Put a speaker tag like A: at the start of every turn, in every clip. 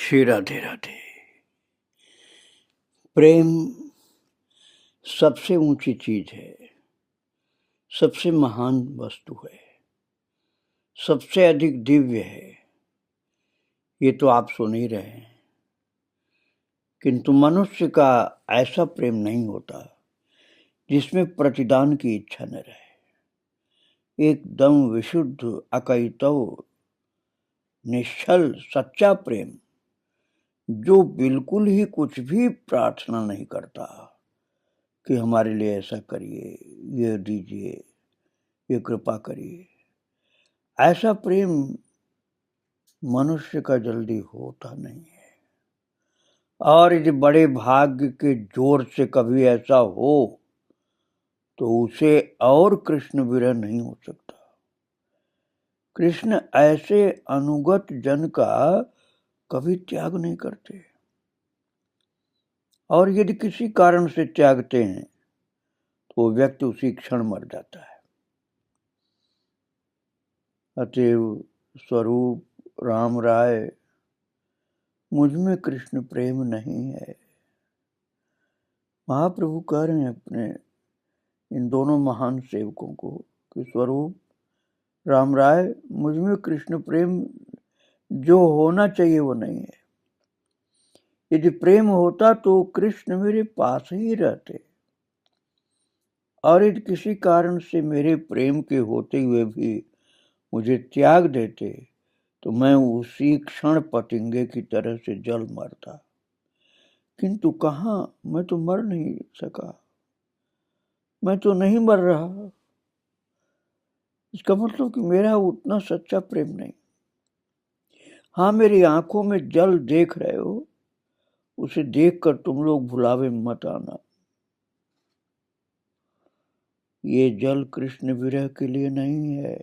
A: श्री राधे राधे। प्रेम सबसे ऊंची चीज है, सबसे महान वस्तु है, सबसे अधिक दिव्य है। ये तो आप सुन ही रहे हैं। किंतु मनुष्य का ऐसा प्रेम नहीं होता जिसमें प्रतिदान की इच्छा न रहे। एकदम विशुद्ध, अकैतव, निश्चल, सच्चा प्रेम जो बिल्कुल ही कुछ भी प्रार्थना नहीं करता कि हमारे लिए ऐसा करिए, ये दीजिए, ये कृपा करिए। ऐसा प्रेम मनुष्य का जल्दी होता नहीं है। और यदि बड़े भाग्य के जोर से कभी ऐसा हो तो उसे और कृष्ण विरह नहीं हो सकता। कृष्ण ऐसे अनुगत जन का कभी त्याग नहीं करते, और यदि किसी कारण से त्यागते हैं तो व्यक्ति उसी क्षण मर जाता है। अतएव स्वरूप राम राय, मुझ में कृष्ण प्रेम नहीं है। महाप्रभु कह रहे हैं अपने इन दोनों महान सेवकों को कि स्वरूप राम राय, मुझ में कृष्ण प्रेम जो होना चाहिए वो नहीं है। यदि प्रेम होता तो कृष्ण मेरे पास ही रहते, और यदि किसी कारण से मेरे प्रेम के होते हुए भी मुझे त्याग देते तो मैं उसी क्षण पतंगे की तरह से जल मरता। किंतु कहाँ, मैं तो मर नहीं सका, मैं तो नहीं मर रहा। इसका मतलब कि मेरा उतना सच्चा प्रेम नहीं। हाँ, मेरी आंखों में जल देख रहे हो, उसे देखकर तुम लोग भुलावे मत आना। ये जल कृष्ण विरह के लिए नहीं है।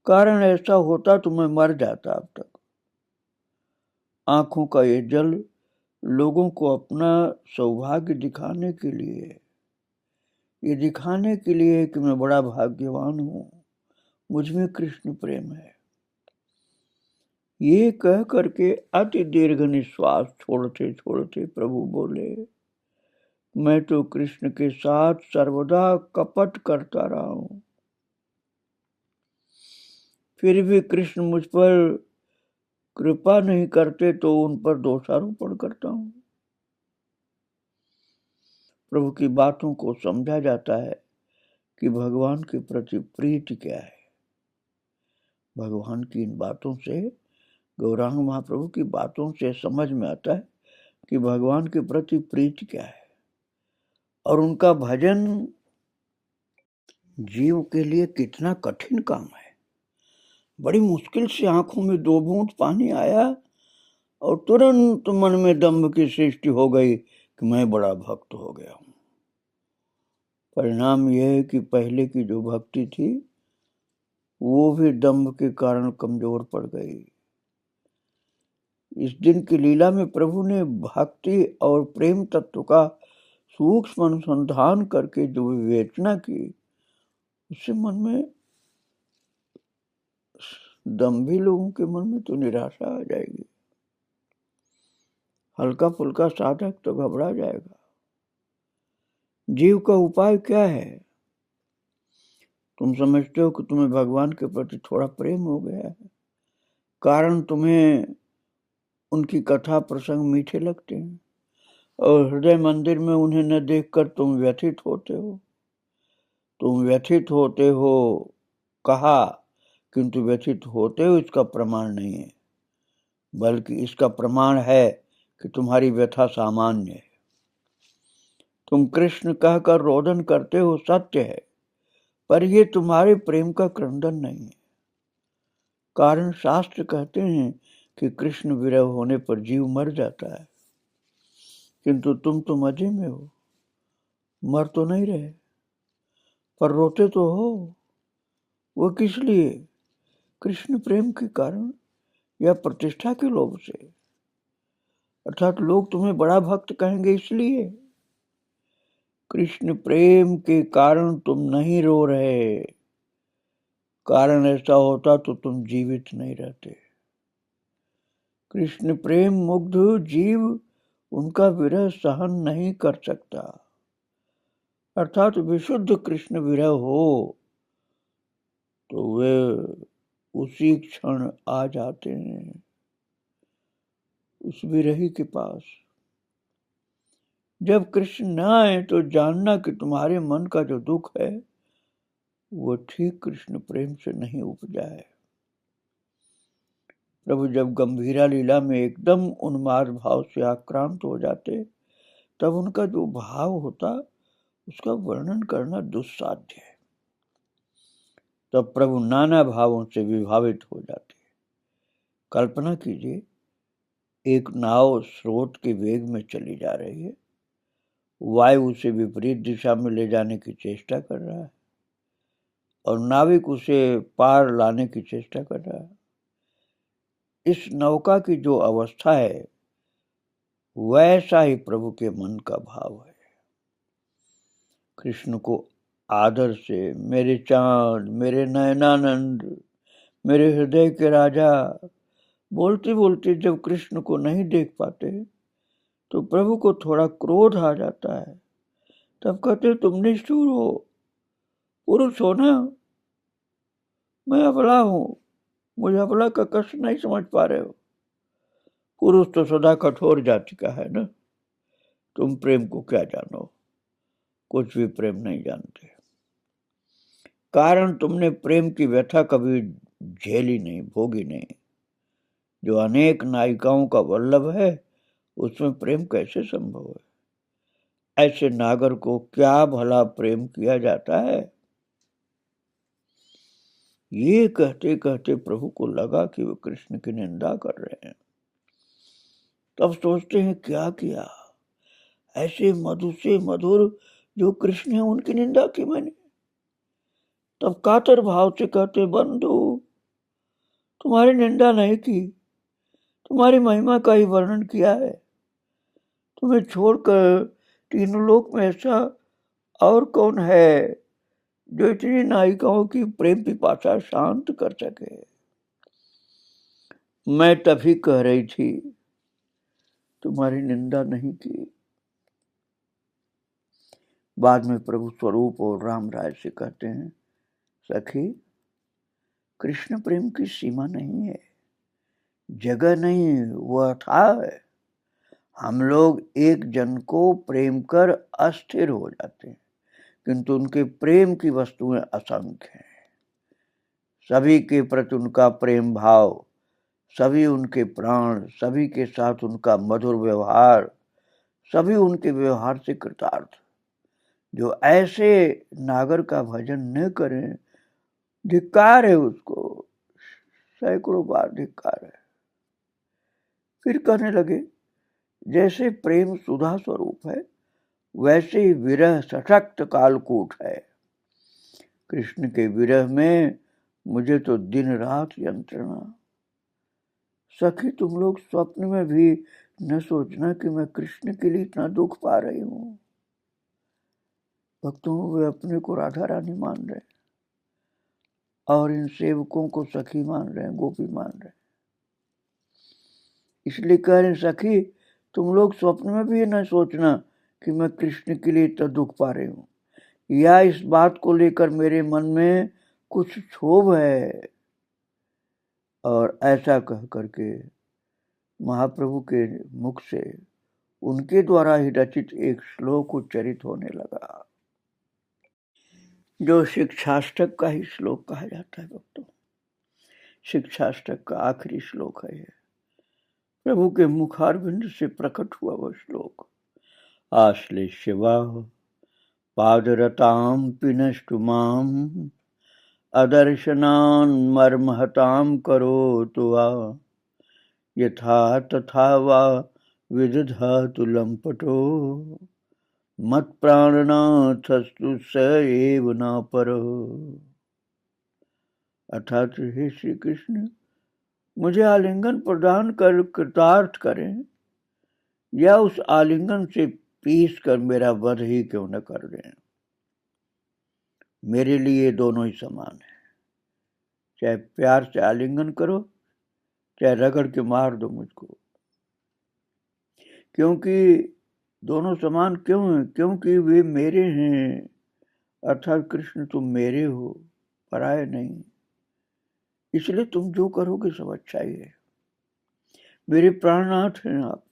A: कारण ऐसा होता तो मैं मर जाता अब तक। आंखों का ये जल लोगों को अपना सौभाग्य दिखाने के लिए है। ये दिखाने के लिए कि मैं बड़ा भाग्यवान हूं, मुझ में कृष्ण प्रेम है। ये कह करके अति दीर्घ निश्वास छोड़ते छोड़ते प्रभु बोले, मैं तो कृष्ण के साथ सर्वदा कपट करता रहा हूं, फिर भी कृष्ण मुझ पर कृपा नहीं करते तो उन पर दोषारोपण करता हूं। प्रभु की बातों को समझा जाता है कि भगवान के प्रति प्रीति क्या है। भगवान की इन बातों से, गौरांग महाप्रभु की बातों से समझ में आता है कि भगवान के प्रति प्रीति क्या है। और उनका भजन जीव के लिए कितना कठिन काम है। बड़ी मुश्किल से आंखों में 2 बूंद पानी आया और तुरंत मन में दंभ की सृष्टि हो गई कि मैं बड़ा भक्त हो गया हूं। परिणाम यह है कि पहले की जो भक्ति थी वो भी दंभ के कारण कमजोर पड़ गई। इस दिन की लीला में प्रभु ने भक्ति और प्रेम तत्व का सूक्ष्म अनुसंधान करके जो विवेचना की, उससे मन में, दंभी लोगों के मन में तो निराशा आ जाएगी। हल्का फुल्का साधक तो घबरा जाएगा। जीव का उपाय क्या है? तुम समझते हो कि तुम्हें भगवान के प्रति थोड़ा प्रेम हो गया है, कारण तुम्हें उनकी कथा प्रसंग मीठे लगते हैं, और हृदय मंदिर में उन्हें न देखकर तुम व्यथित होते हो। तुम व्यथित होते हो कहा, किंतु व्यथित होते हो इसका प्रमाण नहीं है, बल्कि इसका प्रमाण है कि तुम्हारी व्यथा सामान्य है। तुम कृष्ण कहकर रोदन करते हो, सत्य है, पर यह तुम्हारे प्रेम का क्रंदन नहीं है। कारण शास्त्र कहते हैं कि कृष्ण विरह होने पर जीव मर जाता है, किंतु तुम तो मजे में हो, मर तो नहीं रहे, पर रोते तो हो। वो किस लिए? कृष्ण प्रेम के कारण या प्रतिष्ठा के लोभ से। अर्थात लोग तुम्हें बड़ा भक्त कहेंगे इसलिए। कृष्ण प्रेम के कारण तुम नहीं रो रहे। कारण ऐसा होता तो तुम जीवित नहीं रहते। कृष्ण प्रेम मुग्ध जीव उनका विरह सहन नहीं कर सकता। अर्थात विशुद्ध कृष्ण विरह हो तो वे उसी क्षण आ जाते हैं उस विरही के पास। जब कृष्ण न आए तो जानना कि तुम्हारे मन का जो दुख है वो ठीक कृष्ण प्रेम से नहीं उपजा है। प्रभु जब गंभीरा लीला में एकदम उन्माद भाव से आक्रांत हो जाते तब उनका जो भाव होता उसका वर्णन करना दुस्साध्य है। तब प्रभु नाना भावों से विभावित हो जाते। कल्पना कीजिए, एक नाव स्रोत के वेग में चली जा रही है, वायु उसे विपरीत दिशा में ले जाने की चेष्टा कर रहा है और नाविक उसे पार लाने की चेष्टा कर रहा है। इस नौका की जो अवस्था है वैसा ही प्रभु के मन का भाव है। कृष्ण को आदर से मेरे चांद, मेरे नयनानंद, मेरे हृदय के राजा बोलते बोलते जब कृष्ण को नहीं देख पाते तो प्रभु को थोड़ा क्रोध आ जाता है। तब कहते तुम निष्ठुर हो, पुरुष हो ना, मैं अबला हूं, मुझे अबला का कष्ट नहीं समझ पा रहे हो। पुरुष तो सदा कठोर जाति का है ना, तुम प्रेम को क्या जानो, कुछ भी प्रेम नहीं जानते। कारण तुमने प्रेम की व्यथा कभी झेली नहीं, भोगी नहीं। जो अनेक नायिकाओं का वल्लभ है उसमें प्रेम कैसे संभव है? ऐसे नागर को क्या भला प्रेम किया जाता है? ये कहते कहते प्रभु को लगा कि वो कृष्ण की निंदा कर रहे हैं। तब सोचते हैं क्या किया, ऐसे मधु से मधुर जो कृष्ण है उनकी निंदा की मैंने। तब कातर भाव से कहते बंधु तुम्हारी निंदा नहीं की, तुम्हारी महिमा का ही वर्णन किया है। तुम्हें छोड़कर तीनों लोक में ऐसा और कौन है जो इतनी नायिकाओं की प्रेम पिपासा शांत कर सके। मैं तभी कह रही थी, तुम्हारी निंदा नहीं की। बाद में प्रभु स्वरूप और राम राय से कहते हैं, सखी कृष्ण प्रेम की सीमा नहीं है, जगह नहीं, वह अथाह है। हम लोग एक जन को प्रेम कर अस्थिर हो जाते हैं, किंतु उनके प्रेम की वस्तुएं असंख्य हैं। सभी के प्रति उनका प्रेम भाव, सभी उनके प्राण, सभी के साथ उनका मधुर व्यवहार, सभी उनके व्यवहार से कृतार्थ। जो ऐसे नागर का भजन न करें, धिक्कार है उसको, सैकड़ों बार धिक्कार है। फिर कहने लगे, जैसे प्रेम सुधा स्वरूप है वैसे ही विरह सशक्त कालकूट है। कृष्ण के विरह में मुझे तो दिन रात यंत्रणा। सखी तुम लोग स्वप्न में भी न सोचना कि मैं कृष्ण के लिए इतना दुख पा रही हूं। भक्तों वे अपने को राधा रानी मान रहे और इन सेवकों को सखी मान रहे हैं, गोपी मान रहे हैं। इसलिए कह रहे सखी तुम लोग स्वप्न में भी न सोचना कि मैं कृष्ण के लिए इतना दुख पा रही हूं, या इस बात को लेकर मेरे मन में कुछ क्षोभ है। और ऐसा कह करके महाप्रभु के मुख से उनके द्वारा ही रचित एक श्लोक उच्चरित होने लगा, जो शिक्षाष्टक का ही श्लोक कहा जाता है। भक्तों, शिक्षाष्टक का आखिरी श्लोक है। प्रभु के मुखारविंद से प्रकट हुआ वह श्लोक। आश्लिष्यवा पादरतां पिनष्टु माम् अदर्शनान् मर्महतां करोतु वा यथा तथा वा विदधातु लंपटो मत्प्राणनाथस्तु स एव न परः। अर्थात हे श्री कृष्ण, मुझे आलिंगन प्रदान कर कृतार्थ करें या उस आलिंगन से पीस कर मेरा वध ही क्यों न कर दें। मेरे लिए दोनों ही समान है, चाहे प्यार से आलिंगन करो चाहे रगड़ के मार दो मुझको। क्योंकि दोनों समान क्यों हैं? क्योंकि वे मेरे हैं, अर्थात कृष्ण तुम मेरे हो, पराये नहीं। इसलिए तुम जो करोगे सब अच्छा ही है। मेरे प्राणनाथ हैं आप।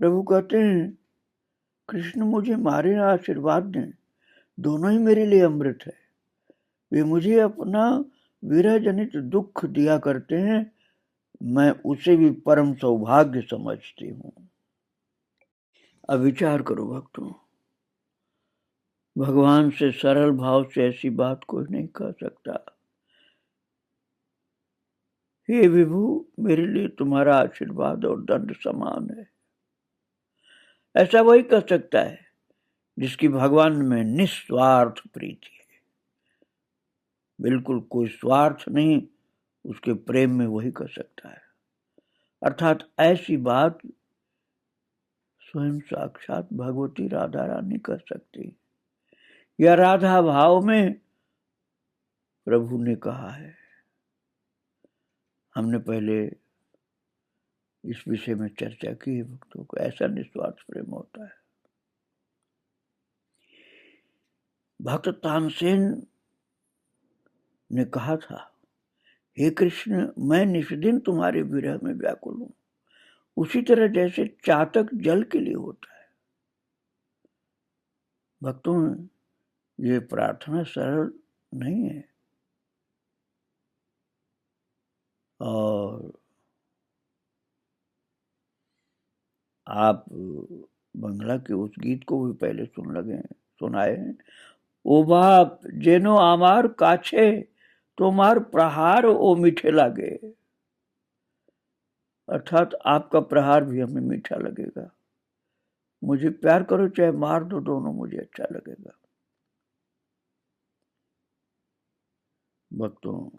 A: प्रभु कहते हैं कृष्ण मुझे मारे आशीर्वाद दें, दोनों ही मेरे लिए अमृत है। वे मुझे अपना विरह जनित दुख दिया करते हैं, मैं उसे भी परम सौभाग्य समझती हूँ। अब विचार करो भक्तों, भगवान से सरल भाव से ऐसी बात कोई नहीं कह सकता। हे विभु, मेरे लिए तुम्हारा आशीर्वाद और दंड समान है। ऐसा वही कह सकता है जिसकी भगवान में निस्वार्थ प्रीति है, बिल्कुल कोई स्वार्थ नहीं, उसके प्रेम में वही कर सकता है। अर्थात ऐसी बात स्वयं साक्षात भगवती राधा रानी कर सकती, या राधा भाव में प्रभु ने कहा है। हमने पहले इस विषय में चर्चा की है भक्तों को, ऐसा निस्वार्थ प्रेम होता है। भक्त तानसेन ने कहा था, हे कृष्ण, मैं निष्दिन तुम्हारे विरह में व्याकुल हूं, उसी तरह जैसे चातक जल के लिए होता है। भक्तों, ये प्रार्थना सरल नहीं है। और आप बंगला के उस गीत को भी पहले सुनाए हैं। ओ बाप जेनो आमार काछे, तोमार प्रहार ओ मीठे लागे। अर्थात आपका प्रहार भी हमें मीठा लगेगा। मुझे प्यार करो चाहे मार दो, दोनों मुझे अच्छा लगेगा। भक्तों,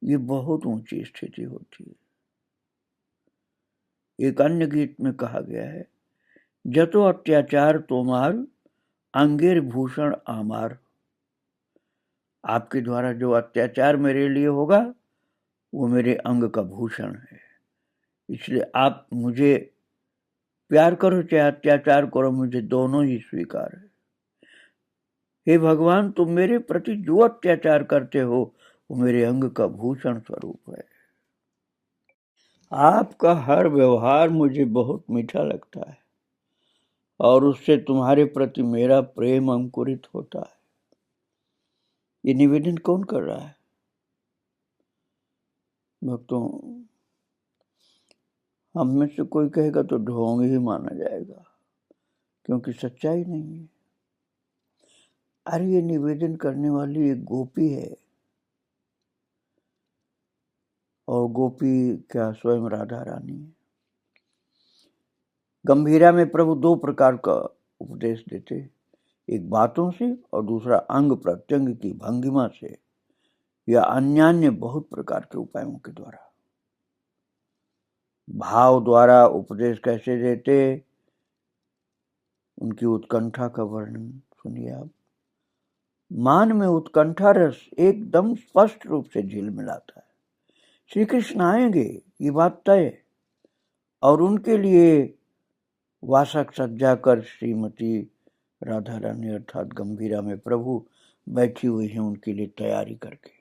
A: ये बहुत ऊंची स्थिति होती है। एक अन्य गीत में कहा गया है, जतो अत्याचार तोमार, अंगेर भूषण आमार। आपके द्वारा जो अत्याचार मेरे लिए होगा वो मेरे अंग का भूषण है। इसलिए आप मुझे प्यार करो चाहे अत्याचार करो, मुझे दोनों ही स्वीकार है। हे भगवान, तुम मेरे प्रति जो अत्याचार करते हो वो मेरे अंग का भूषण स्वरूप है। आपका हर व्यवहार मुझे बहुत मीठा लगता है और उससे तुम्हारे प्रति मेरा प्रेम अंकुरित होता है। ये निवेदन कौन कर रहा है? भक्तों, हम में से कोई कहेगा तो ढोंग ही माना जाएगा, क्योंकि सच्चाई नहीं है। अरे ये निवेदन करने वाली एक गोपी है, और गोपी क्या स्वयं राधा रानी है। गंभीरा में प्रभु दो प्रकार का उपदेश देते, एक बातों से और दूसरा अंग प्रत्यंग की भंगिमा से या अन्यान्य बहुत प्रकार के उपायों के द्वारा। भाव द्वारा उपदेश कैसे देते, उनकी उत्कंठा का वर्णन सुनिए आप। मान में उत्कंठा रस एकदम स्पष्ट रूप से झिलमिलाता है। श्री कृष्ण आएंगे ये बात तय, और उनके लिए वासक सज्जा कर श्रीमती राधा रानी अर्थात गंभीरा में प्रभु बैठी हुई हैं उनके लिए तैयारी करके।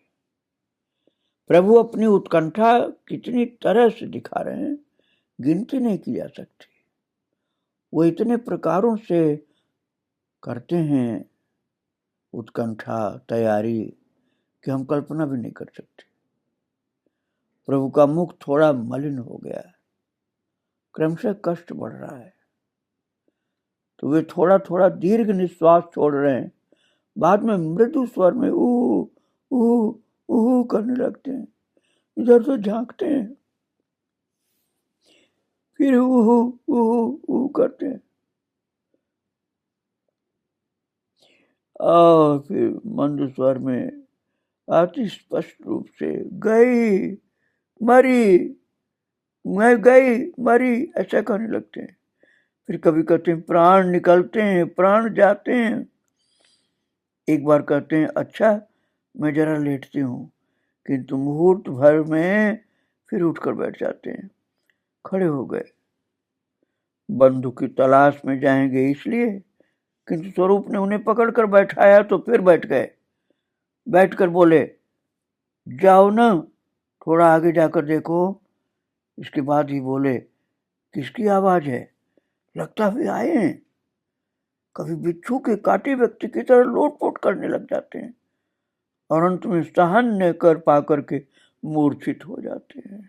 A: प्रभु अपनी उत्कंठा कितनी तरह से दिखा रहे हैं, गिनती नहीं की जा सकती। वो इतने प्रकारों से करते हैं उत्कंठा तैयारी कि हम कल्पना भी नहीं कर सकते। प्रभु का मुख थोड़ा मलिन हो गया है, क्रमशः कष्ट बढ़ रहा है, तो वे थोड़ा थोड़ा दीर्घ निश्वास छोड़ रहे हैं। बाद में मृदु स्वर में ऊ ऊ ऊ करने लगते हैं, इधर से झांकते हैं, फिर ऊ ऊ ऊ करते हैं, और फिर मंद स्वर में अति स्पष्ट रूप से गई मरी, मैं गई मरी, ऐसा कहने लगते हैं। फिर कभी कहते हैं प्राण निकलते हैं, प्राण जाते हैं। एक बार कहते हैं अच्छा मैं जरा लेटती हूँ, किंतु मुहूर्त भर में फिर उठकर बैठ जाते हैं। खड़े हो गए, बंधु की तलाश में जाएंगे इसलिए, किंतु स्वरूप ने उन्हें पकड़कर बैठाया तो फिर बैठ गए। बैठकर बोले, जाओ ना, थोड़ा आगे जाकर देखो। इसके बाद ही बोले, किसकी आवाज है? लगता भी आए हैं। कभी बिच्छू के काटे व्यक्ति की तरह लोटपोट करने लग जाते हैं और अंत में सहन न कर पा करके मूर्छित हो जाते हैं।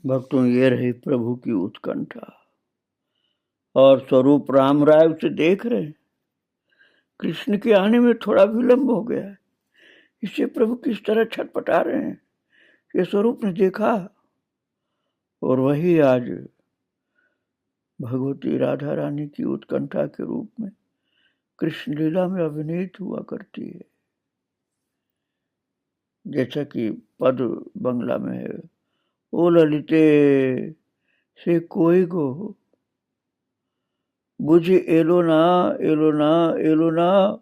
A: भक्तों, ये रही प्रभु की उत्कंठा। और स्वरूप राम राय उसे देख रहे हैं। कृष्ण के आने में थोड़ा विलंब हो गया है, इससे प्रभु किस तरह छटपटा रहे हैं ये स्वरूप ने देखा। और वही आज भगवती राधा रानी की उत्कंठा के रूप में कृष्ण लीला में अभिनीत हुआ करती है। जैसा कि पद बंगला में है, ओ ललिते से कोई गो, बुझे एलो ना एलो ना एलो ना,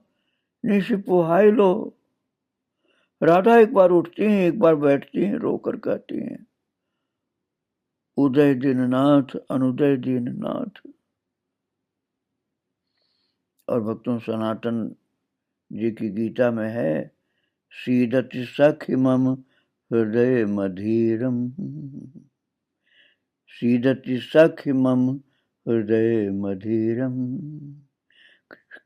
A: निश पुहाई लो। राधा एक बार उठती हैं, एक बार बैठती हैं, रोकर कहती हैं, उदय दीननाथ अनुदय दीननाथ। और भक्तों, सनातन जी की गीता में है, सीदति सखि मम हृदय मधीरम, सीदति सखि मम हृदय मधीरम।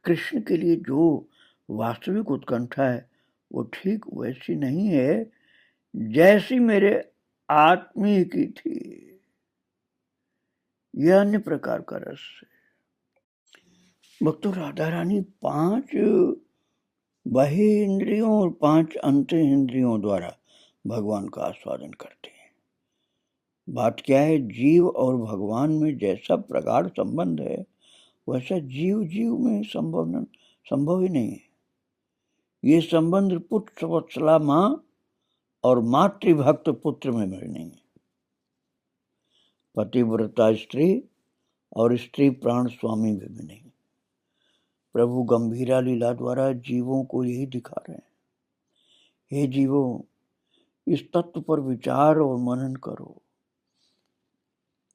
A: कृष्ण के लिए जो वास्तविक उत्कंठा है वो ठीक वैसी नहीं है जैसी मेरे आत्मीय की थी। यह अन्य प्रकार का रस है। भक्तों, राधा रानी 5 बाह्य इंद्रियों और 5 अंत इंद्रियों द्वारा भगवान का आस्वादन करते हैं। बात क्या है, जीव और भगवान में जैसा प्रगाढ़ संबंध है वैसा जीव जीव में संभव ही नहीं है। ये संबंध पुत्र वत्सला माँ और मातृभक्त पुत्र में भी नहीं है। पतिव्रता स्त्री और स्त्री प्राण स्वामी में भी नहीं। प्रभु गंभीरा लीला द्वारा जीवों को यही दिखा रहे हैं, हे जीवों, इस तत्व पर विचार और मनन करो।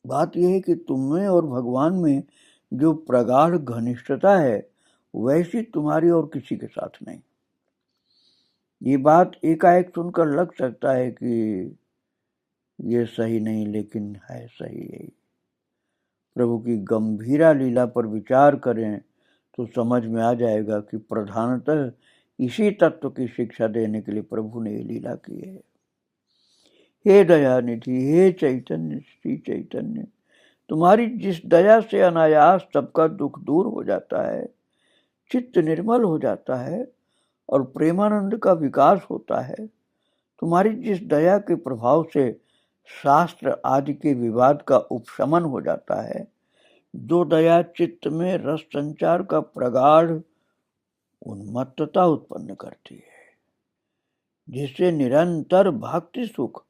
A: बात यह है कि तुम में और भगवान में जो प्रगाढ़ घनिष्ठता है वैसी तुम्हारी और किसी के साथ नहीं। ये बात एकाएक सुनकर लग सकता है कि ये सही नहीं, लेकिन है सही यही। प्रभु की गंभीरा लीला पर विचार करें तो समझ में आ जाएगा कि प्रधानतः इसी तत्व की शिक्षा देने के लिए प्रभु ने ये लीला की है। हे दयानिधि, हे चैतन्य, श्री चैतन्य, तुम्हारी जिस दया से अनायास सबका दुख दूर हो जाता है, चित्त निर्मल हो जाता है और प्रेमानंद का विकास होता है, तुम्हारी जिस दया के प्रभाव से शास्त्र आदि के विवाद का उपशमन हो जाता है, जो दया चित्त में रस संचार का प्रगाढ़ उन्मत्तता उत्पन्न करती है, जिससे निरंतर भक्ति सुख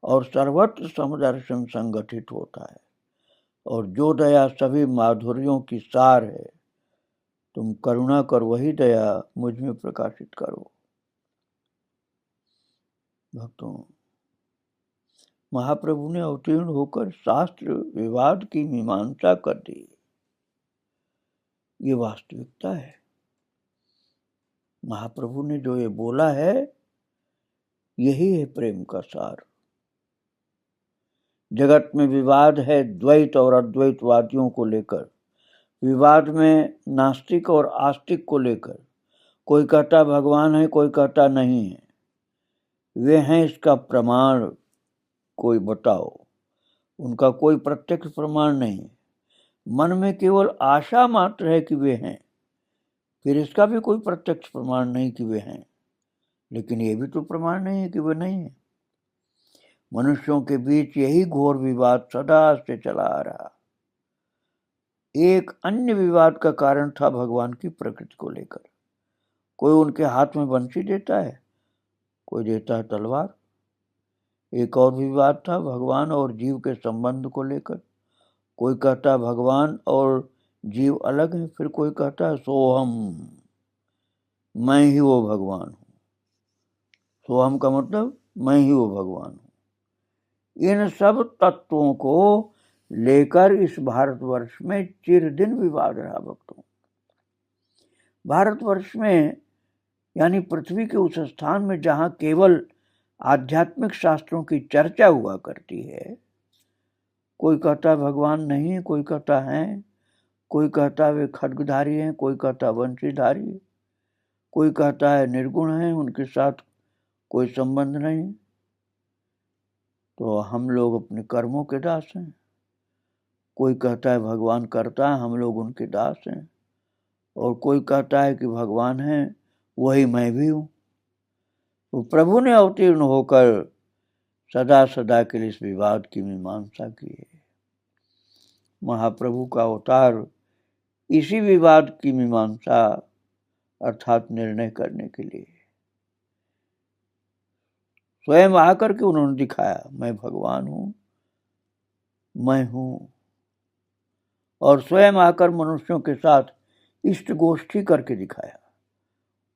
A: और सर्वत्र समदर्शन संगठित होता है, और जो दया सभी माधुर्यों की सार है, तुम करुणा कर वही दया मुझ में प्रकाशित करो। भक्तों, महाप्रभु ने अवतीर्ण होकर शास्त्र विवाद की मीमांसा कर दी। ये वास्तविकता है। महाप्रभु ने जो ये बोला है यही है प्रेम का सार। जगत में विवाद है द्वैत और अद्वैतवादियों को लेकर, विवाद में नास्तिक और आस्तिक को लेकर। कोई कहता भगवान है, कोई कहता नहीं है। वे हैं इसका प्रमाण कोई बताओ। उनका कोई प्रत्यक्ष प्रमाण नहीं है, मन में केवल आशा मात्र है कि वे हैं, फिर इसका भी कोई प्रत्यक्ष प्रमाण नहीं कि वे हैं, लेकिन ये भी तो प्रमाण नहीं है कि वे नहीं है। मनुष्यों के बीच यही घोर विवाद सदा से चला आ रहा। एक अन्य विवाद का कारण था भगवान की प्रकृति को लेकर। कोई उनके हाथ में बंसी देता है, कोई देता है तलवार। एक और विवाद था भगवान और जीव के संबंध को लेकर। कोई कहता है भगवान और जीव अलग है, फिर कोई कहता है सोहम, मैं ही वो भगवान हूं। सोहम का मतलब मैं ही वो भगवान हूँ। इन सब तत्वों को लेकर इस भारतवर्ष में चिरदिन विवाद रहा भक्तों। भारतवर्ष में यानी पृथ्वी के उस स्थान में जहाँ केवल आध्यात्मिक शास्त्रों की चर्चा हुआ करती है, कोई कहता है भगवान नहीं, कोई कहता है, कोई कहता है वे खड्गधारी हैं, कोई कहता है वंशीधारी, कोई कहता है निर्गुण है, उनके साथ कोई संबंध नहीं। तो हम लोग अपने कर्मों के दास हैं। कोई कहता है भगवान करता है, हम लोग उनके दास हैं। और कोई कहता है कि भगवान है, वही मैं भी हूँ। तो प्रभु ने अवतीर्ण होकर सदा सदा के लिए इस विवाद की मीमांसा की है। महाप्रभु का अवतार इसी विवाद की मीमांसा अर्थात निर्णय करने के लिए स्वयं आकर के उन्होंने दिखाया, मैं भगवान हूँ, मैं हूँ। और स्वयं आकर मनुष्यों के साथ इष्ट गोष्ठी करके दिखाया।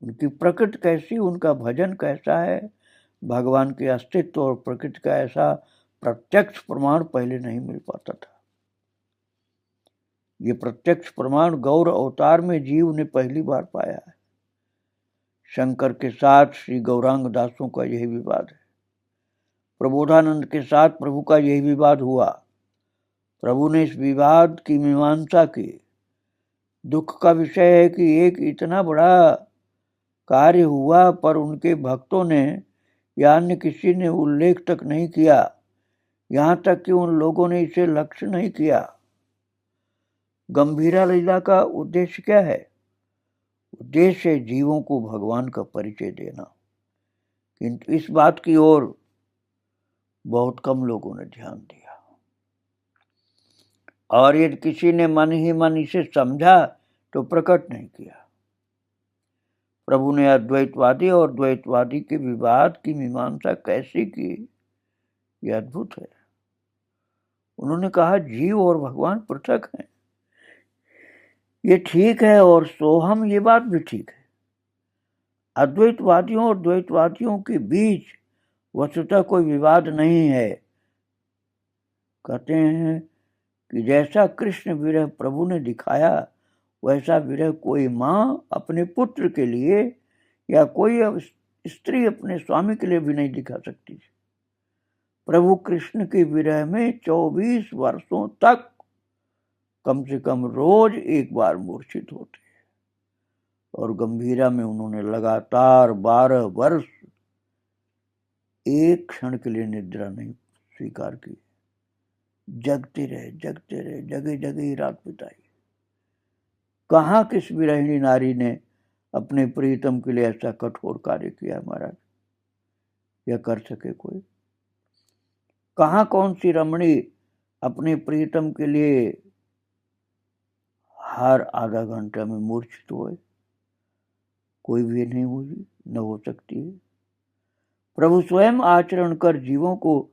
A: उनकी प्रकृति कैसी, उनका भजन कैसा है, भगवान के अस्तित्व और प्रकृति का ऐसा प्रत्यक्ष प्रमाण पहले नहीं मिल पाता था। ये प्रत्यक्ष प्रमाण गौर अवतार में जीव ने पहली बार पाया है। शंकर के साथ श्री गौरांग दासों का यही विवाद है। प्रबोधानंद के साथ प्रभु का यही विवाद हुआ। प्रभु ने इस विवाद की मीमांसा की। दुख का विषय है कि एक इतना बड़ा कार्य हुआ पर उनके भक्तों ने या अन्य किसी ने उल्लेख तक नहीं किया, यहाँ तक कि उन लोगों ने इसे लक्ष्य नहीं किया। गंभीरा लीला का उद्देश्य क्या है? उद्देश्य है जीवों को भगवान का परिचय देना। किंतु इस बात की ओर बहुत कम लोगों ने ध्यान दिया। और यदि किसी ने मन ही मन इसे समझा तो प्रकट नहीं किया। प्रभु ने अद्वैतवादी और द्वैतवादी के विवाद की मीमांसा कैसी की, यह अद्भुत है। उन्होंने कहा जीव और भगवान पृथक हैं, ये ठीक है, और सोहम ये बात भी ठीक है। अद्वैतवादियों और द्वैतवादियों के बीच वस्तुतः कोई विवाद नहीं है। कहते हैं कि जैसा कृष्ण विरह प्रभु ने दिखाया, वैसा विरह कोई माँ अपने पुत्र के लिए या कोई स्त्री अपने स्वामी के लिए भी नहीं दिखा सकती। प्रभु कृष्ण के विरह में 24 वर्षों तक कम से कम रोज एक बार मूर्छित होते, और गंभीरा में उन्होंने लगातार 12 वर्ष एक क्षण के लिए निद्रा नहीं स्वीकार की। जगते रहे, जगह जगह ही रात बिताई। कहाँ किस विरहिणी नारी ने अपने प्रीतम के लिए ऐसा कठोर कार्य किया महाराज, यह कर सके कोई? कहाँ कौन सी रमणी अपने प्रीतम के लिए हर आधा घंटा में मूर्छित हुए? कोई भी नहीं हुई, न हो सकती है। प्रभु स्वयं आचरण कर जीवों को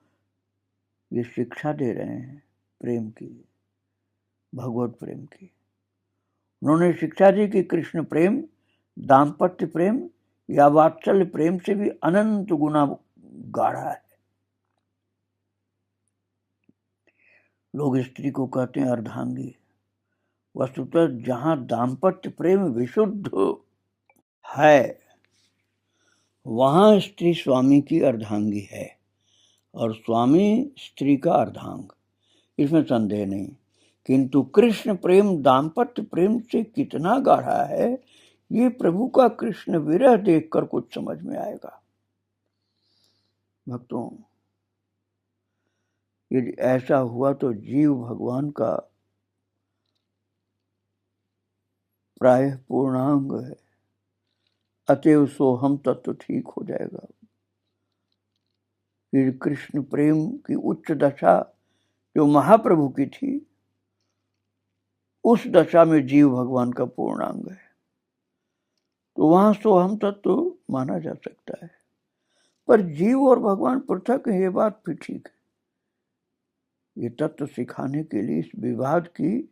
A: ये शिक्षा दे रहे हैं प्रेम की, भगवत प्रेम की। उन्होंने शिक्षा दी कि कृष्ण प्रेम दाम्पत्य प्रेम या वात्सल्य प्रेम से भी अनंत गुना गाढ़ा है। लोग स्त्री को कहते हैं अर्धांगी। वस्तुतः जहां दाम्पत्य प्रेम विशुद्ध है, वहां स्त्री स्वामी की अर्धांगी है और स्वामी स्त्री का अर्धांग, इसमें संदेह नहीं। किंतु कृष्ण प्रेम दाम्पत्य प्रेम से कितना गाढ़ा है, ये प्रभु का कृष्ण विरह देखकर कुछ समझ में आएगा। भक्तों, यदि ऐसा हुआ तो जीव भगवान का प्रायः पूर्णांग है। अतएव सोहम तत्व ठीक हो जाएगा। फिर कृष्ण प्रेम की उच्च दशा जो महाप्रभु की थी, उस दशा में जीव भगवान का पूर्णांग है, तो वहां सोहम तत्व माना जा सकता है। पर जीव और भगवान पृथक है, ये बात भी ठीक है। ये तत्व सिखाने के लिए, इस विवाद की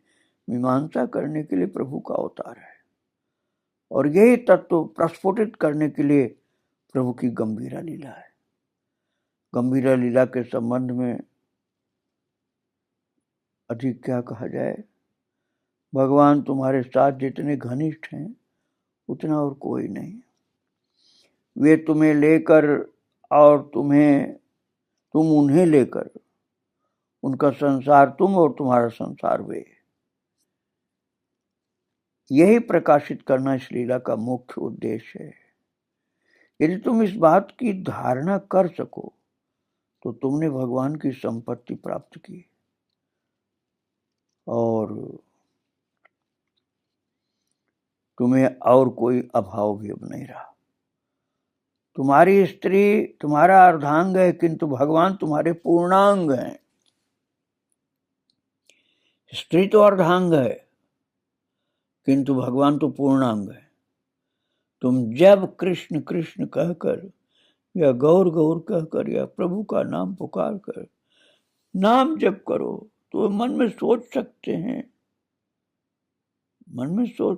A: मीमांसा करने के लिए प्रभु का अवतार है, और यही तत्व प्रस्फुटित करने के लिए प्रभु की गंभीरा लीला है। गंभीरा लीला के संबंध में अधिक क्या कहा जाए। भगवान तुम्हारे साथ जितने घनिष्ठ हैं उतना और कोई नहीं। वे तुम्हें लेकर और तुम उन्हें लेकर, उनका संसार तुम और तुम्हारा संसार वे, यही प्रकाशित करना इस लीला का मुख्य उद्देश्य है। यदि तुम इस बात की धारणा कर सको तो तुमने भगवान की संपत्ति प्राप्त की और तुम्हें और कोई अभाव भी अब नहीं रहा। तुम्हारी स्त्री तुम्हारा अर्धांग है, किंतु भगवान तुम्हारे पूर्णांग हैं। स्त्री तो अर्धांग है किंतु भगवान तो पूर्णांग है। तुम जब कृष्ण कृष्ण कहकर या गौर गौर कहकर या प्रभु का नाम पुकार कर नाम जप करो तो मन में सोच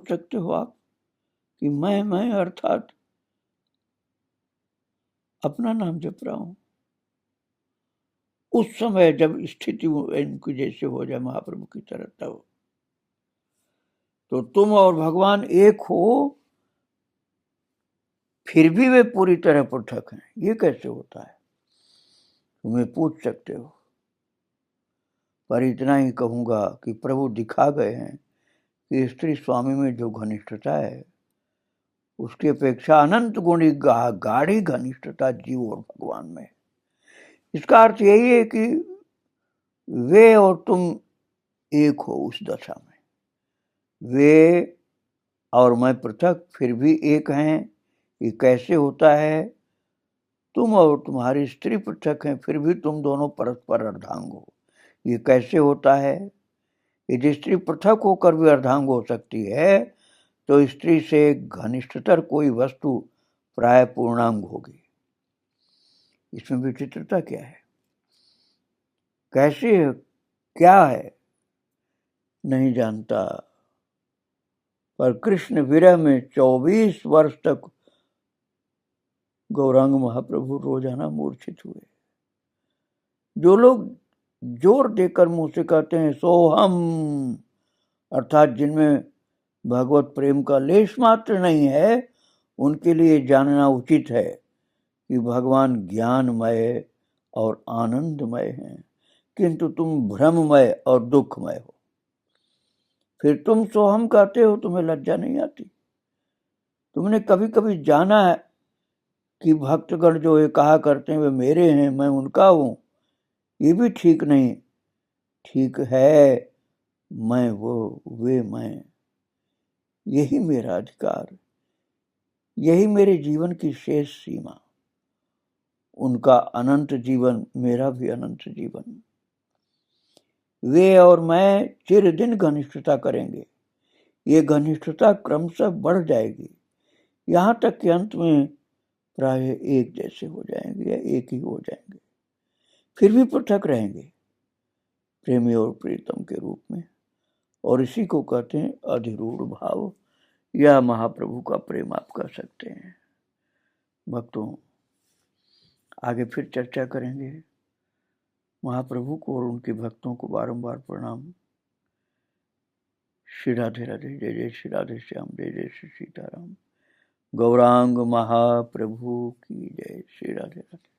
A: सकते हो आप कि मैं अर्थात अपना नाम जप रहा हूं। उस समय जब स्थिति इनकी जैसे हो जाए महाप्रभु की तरह, तब तो तुम और भगवान एक हो, फिर भी वे पूरी तरह पृथक हैं। ये कैसे होता है तुम्हें पूछ सकते हो, पर इतना ही कहूंगा कि प्रभु दिखा गए हैं कि स्त्री स्वामी में जो घनिष्ठता है उसकी अपेक्षा अनंत गुणी गाढ़ी घनिष्ठता जीव और भगवान में। इसका अर्थ यही है कि वे और तुम एक हो उस दशा में। वे और मैं पृथक फिर भी एक हैं। ये कैसे होता है? तुम और तुम्हारी स्त्री पृथक हैं फिर भी तुम दोनों परस्पर अर्धांग हो। ये कैसे होता है? यदि स्त्री पृथक होकर भी अर्धांग हो सकती है तो स्त्री से घनिष्ठतर कोई वस्तु प्राय पूर्णांग होगी। इसमें विचित्रता क्या है? कैसे क्या है नहीं जानता, पर कृष्ण विरह में 24 वर्ष तक गौरांग महाप्रभु रोजाना मूर्छित हुए। जो लोग जोर देकर मुंह से कहते हैं सोहम, अर्थात जिनमें भगवत प्रेम का लेश मात्र नहीं है, उनके लिए जानना उचित है कि भगवान ज्ञानमय और आनंदमय हैं, किंतु तुम भ्रममय और दुखमय हो। फिर तुम सोहम कहते हो, तुम्हें लज्जा नहीं आती? तुमने कभी कभी जाना है कि भक्तगण जो ये कहा करते हैं वे मेरे हैं, मैं उनका हूं? ये भी ठीक नहीं। ठीक है, मैं वो, वे मैं, यही मेरा अधिकार, यही मेरे जीवन की शेष सीमा। उनका अनंत जीवन, मेरा भी अनंत जीवन। वे और मैं चिर दिन घनिष्ठता करेंगे। ये घनिष्ठता क्रमशः बढ़ जाएगी, यहां तक कि अंत में प्राय एक जैसे हो जाएंगे या एक ही हो जाएंगे। फिर भी पृथक रहेंगे प्रेमी और प्रीतम के रूप में। और इसी को कहते हैं अधिरूढ़ भाव, या महाप्रभु का प्रेम आप कह सकते हैं। भक्तों, आगे फिर चर्चा करेंगे। महाप्रभु को और उनके भक्तों को बारंबार प्रणाम। श्री राधे राधे। जय जय श्री राधे श्याम, जय जय श्री सीताराम। गौरांग महाप्रभु की जय। श्री राधे राधे।